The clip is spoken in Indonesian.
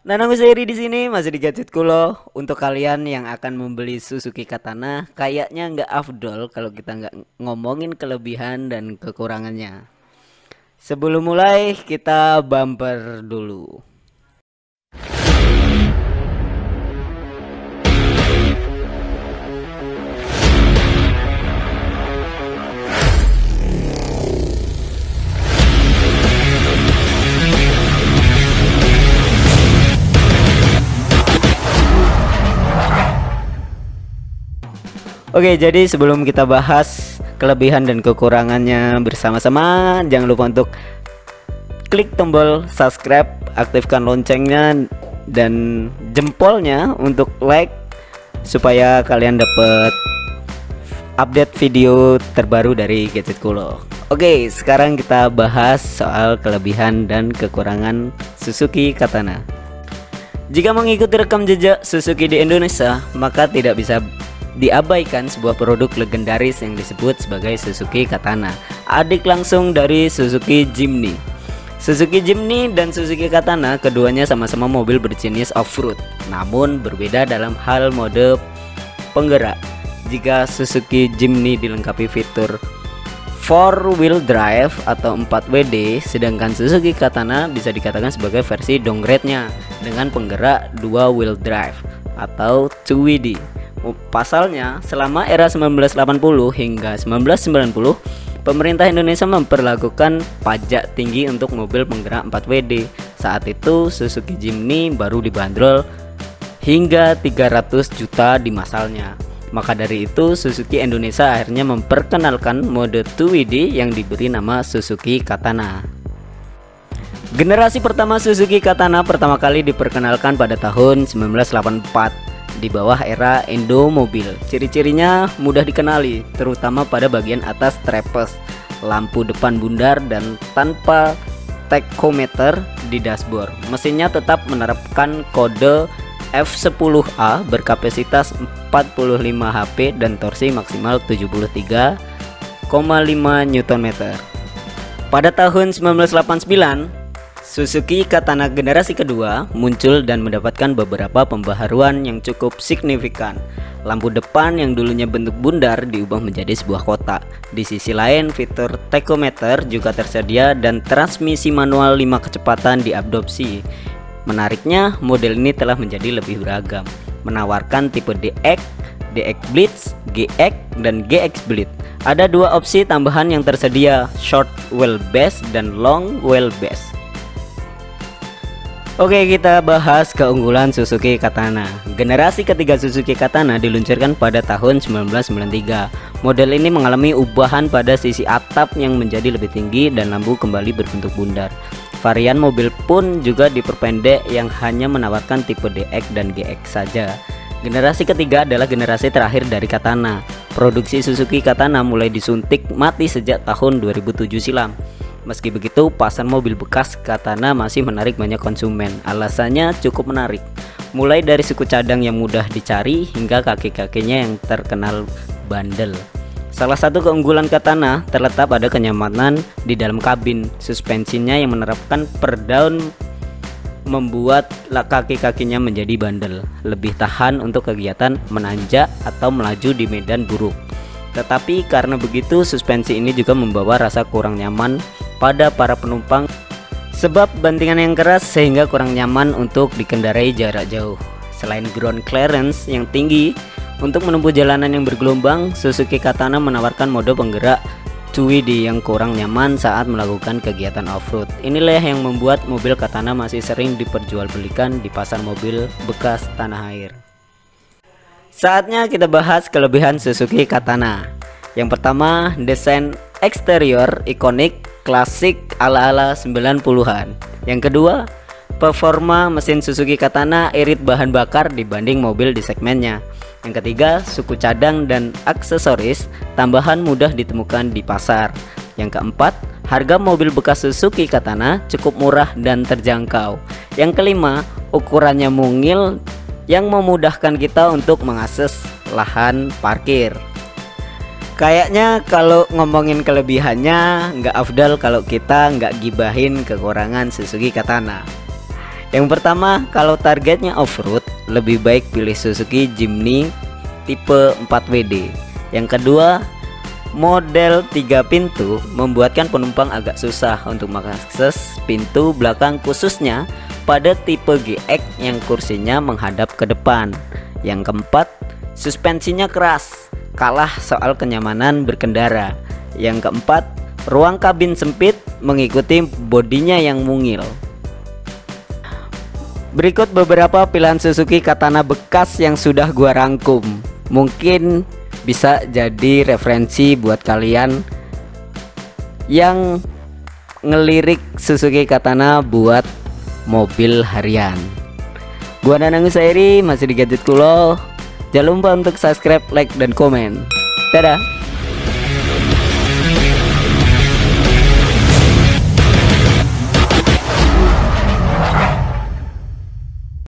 Nanang Kuseri di sini masih di Gadget Kulo. Untuk kalian yang akan membeli Suzuki Katana, kayaknya nggak afdol kalau kita nggak ngomongin kelebihan dan kekurangannya. Sebelum mulai, kita bumper dulu. Oke, jadi sebelum kita bahas kelebihan dan kekurangannya bersama-sama, jangan lupa untuk klik tombol subscribe, aktifkan loncengnya dan jempolnya untuk like supaya kalian dapat update video terbaru dari Gadget Kulo. Oke, sekarang kita bahas soal kelebihan dan kekurangan Suzuki Katana. Jika mengikuti rekam jejak Suzuki di Indonesia, maka tidak bisa diabaikan sebuah produk legendaris yang disebut sebagai Suzuki Katana, adik langsung dari Suzuki Jimny. Suzuki Jimny dan Suzuki Katana keduanya sama-sama mobil berjenis off-road, namun berbeda dalam hal mode penggerak. Jika Suzuki Jimny dilengkapi fitur 4-wheel drive atau 4WD, sedangkan Suzuki Katana bisa dikatakan sebagai versi downgrade-nya dengan penggerak 2-wheel drive atau 2WD. Pasalnya, selama era 1980 hingga 1990, pemerintah Indonesia memperlakukan pajak tinggi untuk mobil penggerak 4WD. Saat itu Suzuki Jimny baru dibanderol hingga 300 juta di masalnya. Maka dari itu Suzuki Indonesia akhirnya memperkenalkan mode 2WD yang diberi nama Suzuki Katana. Generasi pertama Suzuki Katana pertama kali diperkenalkan pada tahun 1984 di bawah era Indomobil. Ciri-cirinya mudah dikenali, terutama pada bagian atas trapeze, lampu depan bundar dan tanpa tachometer di dashboard. Mesinnya tetap menerapkan kode F10A berkapasitas 45 HP dan torsi maksimal 73,5 Nm. Pada tahun 1989, Suzuki Katana generasi kedua muncul dan mendapatkan beberapa pembaharuan yang cukup signifikan. Lampu depan yang dulunya bentuk bundar diubah menjadi sebuah kotak. Di sisi lain, fitur tachometer juga tersedia dan transmisi manual 5 kecepatan diadopsi. Menariknya, model ini telah menjadi lebih beragam, menawarkan tipe DX, DX Blitz, GX, dan GX Blitz. Ada dua opsi tambahan yang tersedia, short wheelbase dan long wheelbase. Oke, kita bahas keunggulan Suzuki Katana. Generasi ketiga Suzuki Katana diluncurkan pada tahun 1993. Model ini mengalami ubahan pada sisi atap yang menjadi lebih tinggi dan lampu kembali berbentuk bundar. Varian mobil pun juga diperpendek yang hanya menawarkan tipe DX dan GX saja. Generasi ketiga adalah generasi terakhir dari Katana. Produksi Suzuki Katana mulai disuntik mati sejak tahun 2007 silam. Meski begitu, pasar mobil bekas Katana masih menarik banyak konsumen. Alasannya cukup menarik, mulai dari suku cadang yang mudah dicari hingga kaki-kakinya yang terkenal bandel. Salah satu keunggulan Katana terletak pada kenyamanan di dalam kabin. Suspensinya yang menerapkan perdaun membuat kaki-kakinya menjadi bandel, lebih tahan untuk kegiatan menanjak atau melaju di medan buruk. Tetapi karena begitu, suspensi ini juga membawa rasa kurang nyaman pada para penumpang sebab bantingan yang keras sehingga kurang nyaman untuk dikendarai jarak jauh. Selain ground clearance yang tinggi untuk menempuh jalanan yang bergelombang, Suzuki Katana menawarkan mode penggerak 2WD yang kurang nyaman saat melakukan kegiatan off-road. Inilah yang membuat mobil Katana masih sering diperjualbelikan di pasar mobil bekas tanah air. Saatnya kita bahas kelebihan Suzuki Katana. Yang pertama, desain eksterior ikonik klasik ala-ala 90-an. Yang kedua, performa mesin Suzuki Katana irit bahan bakar dibanding mobil di segmennya. Yang ketiga, suku cadang dan aksesoris tambahan mudah ditemukan di pasar. Yang keempat, harga mobil bekas Suzuki Katana cukup murah dan terjangkau. Yang kelima, ukurannya mungil yang memudahkan kita untuk mengakses lahan parkir. Kayaknya kalau ngomongin kelebihannya nggak afdal kalau kita nggak gibahin kekurangan Suzuki Katana. Yang pertama, kalau targetnya off-road, lebih baik pilih Suzuki Jimny tipe 4WD. Yang kedua, model 3 pintu membuatkan penumpang agak susah untuk mengakses pintu belakang, khususnya pada tipe GX yang kursinya menghadap ke depan. Yang keempat, suspensinya keras, kalah soal kenyamanan berkendara. Yang keempat, ruang kabin sempit mengikuti bodinya yang mungil. Berikut beberapa pilihan Suzuki Katana bekas yang sudah gua rangkum. Mungkin bisa jadi referensi buat kalian yang ngelirik Suzuki Katana buat mobil harian. Gua Danang Husairi, masih di Gadget Kulo. Jangan lupa untuk subscribe, like, dan komen. Dadah.